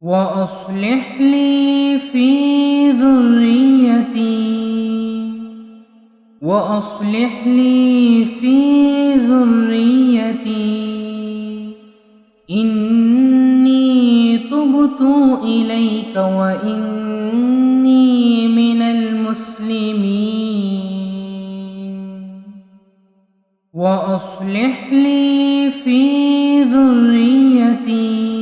وأصلح لي في ذريتي وأصلح لي في ذريتي إني تبت إليك وإني من المسلمين وأصلح لي في ذريتي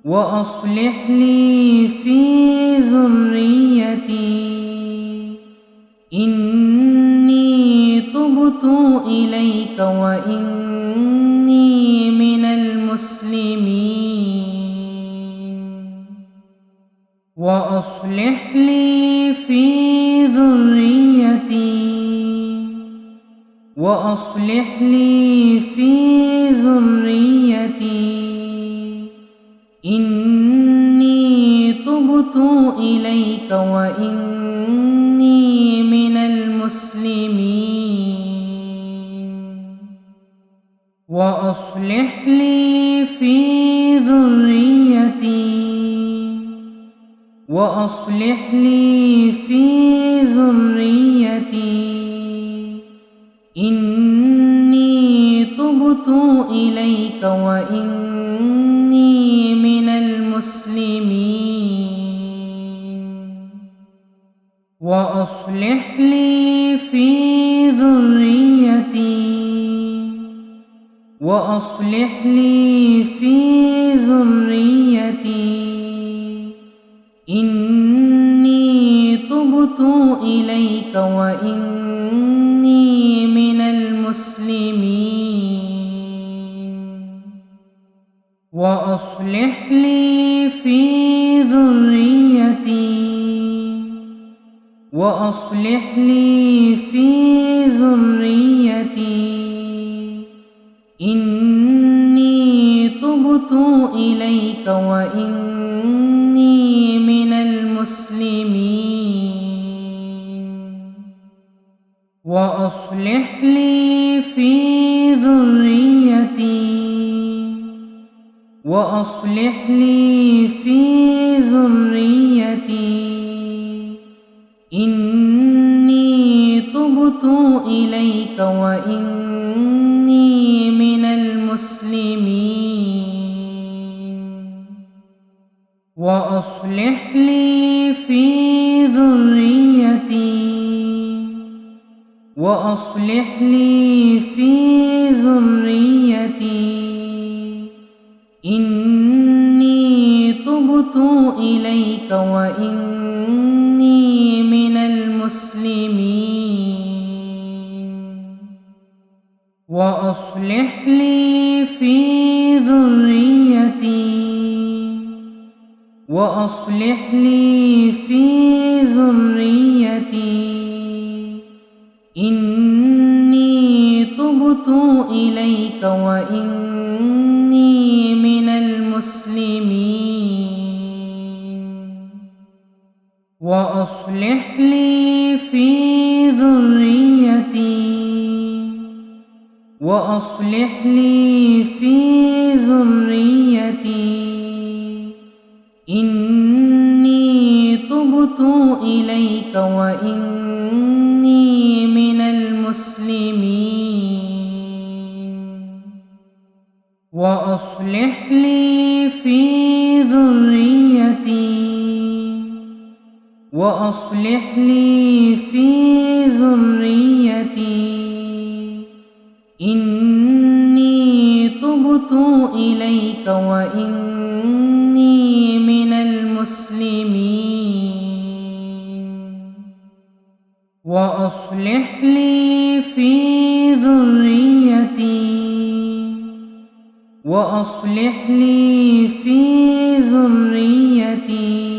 وأصلح لي في ذريتي إني تبت إليك وإني من المسلمين وأصلح لي في ذريتي وأصلح لي في ذريتي إني تبت إليك وإني من المسلمين وأصلح لي في ذريتي وأصلح لي في ذريتي إني تبت إليك وإني من المسلمين وأصلح لي في ذريتي وأصلح لي في ذريتي إني تبت إليك وإني من المسلمين وأصلح لي في ذريتي وأصلح لي في ذريتي إني تبت إليك وإني من المسلمين وأصلح لي في ذريتي وأصلح لي في ذريتي إني تبت إليك وإني من المسلمين وأصلح لي في ذريتي وأصلح لي في ذريتي إني تبت إليك وإني من المسلمين وأصلح لي في ذريتي وأصلح لي في ذريتي إني تبت إليك وإني من المسلمين وأصلح لي في ذريتي وأصلح لي في ذريتي إني تبت إليك وإني من المسلمين وأصلح لي في ذريتي وأصلح لي في ذريتي إني تبت إليك وإني من المسلمين وأصلح لي في ذريتي وأصلح لي في ذريتي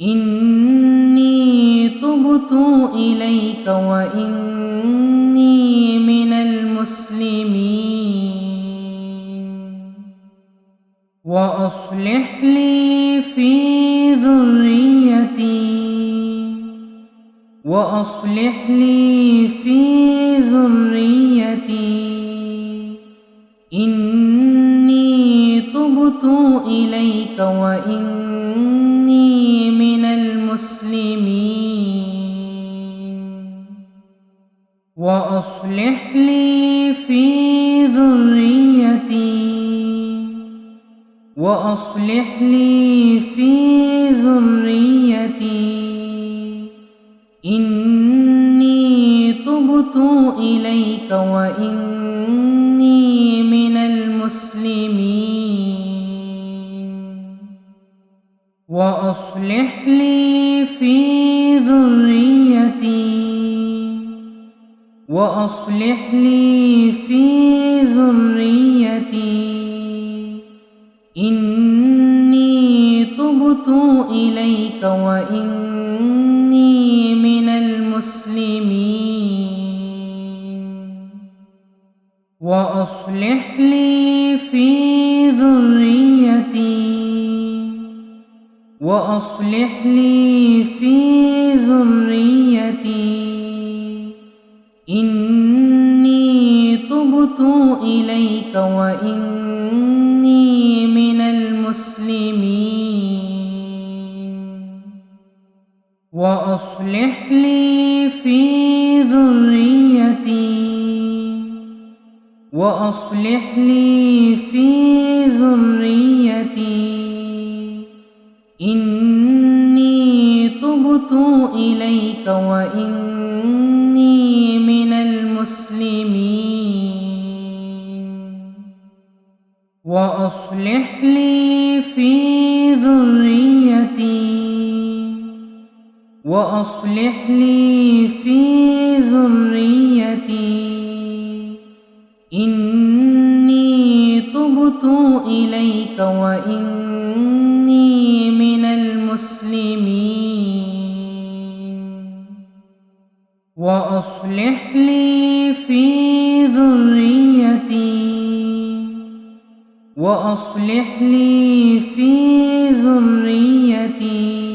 إني تبت إليك وإني من المسلمين وأصلح لي في ذريتي وأصلح لي في ذريتي إني تبت إليك وإني من المسلمين وأصلح لي في ذريتي وأصلح لي في ذريتي إني تبت إليك وإني من المسلمين وأصلح لي في ذريتي وأصلح لي في ذريتي إني تبت إليك وإني من المسلمين وأصلح لي في ذريتي وأصلح لي في ذريتي إني تبت إليك وإني من المسلمين وأصلح لي في ذريتي وأصلح لي في ذريتي إني تبت إليك وإني من المسلمين وأصلح لي في ذريتي وأصلح لي في ذريتي إني تبت إليك وإني من المسلمين وأصلح لي في ذريتي وأصلح لي في ذريتي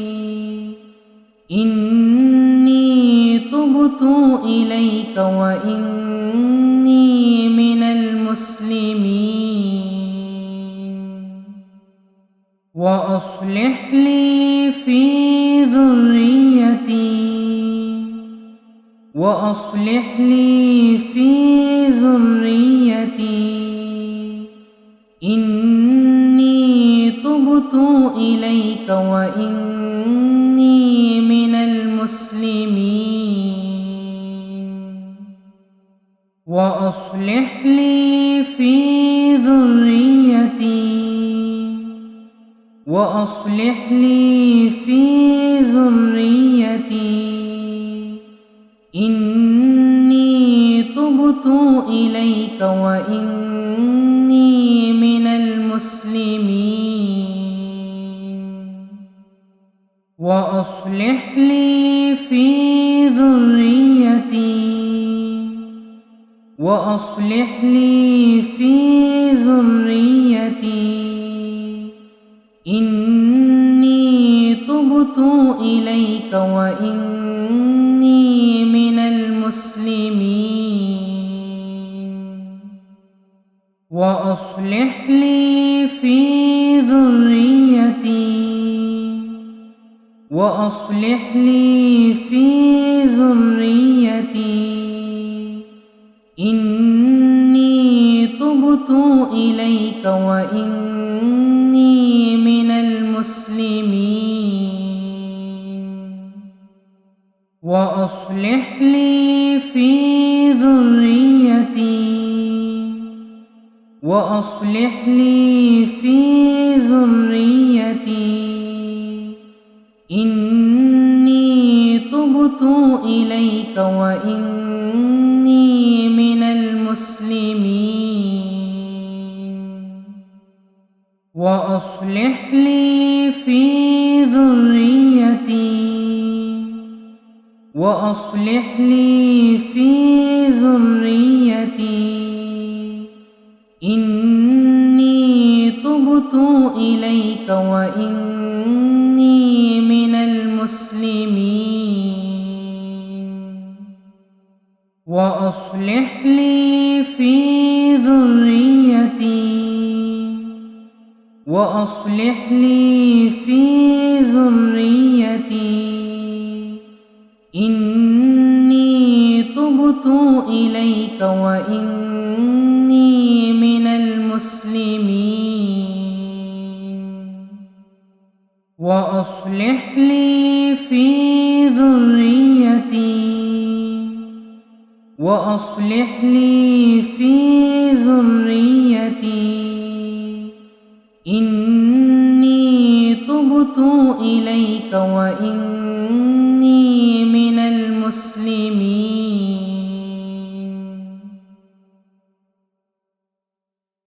إني تبت إليك وإني من المسلمين وأصلح لي في ذريتي وأصلح لي في ذريتي إني تبت إليك وإني من المسلمين وأصلح لي في ذريتي وأصلح لي في ذريتي إني تبت إليك وإني من المسلمين وأصلح لي في ذريتي وأصلح لي في ذريتي إني تبت إليك وإني من المسلمين وأصلح لي في ذريتي وأصلح لي في ذريتي إني تبت إليك وإني من المسلمين وأصلح لي في ذريتي وأصلح لي في ذريتي إني تبت إليك وإني من المسلمين وأصلح لي في ذريتي وأصلح لي في ذريتي إني تبت إليك وإني من المسلمين وأصلح لي في ذريتي وأصلح لي في ذريتي إني تبت إليك وإني من المسلمين وأصلح لي في ذريتي وأصلح لي في ذريتي إني تبت إليك وإني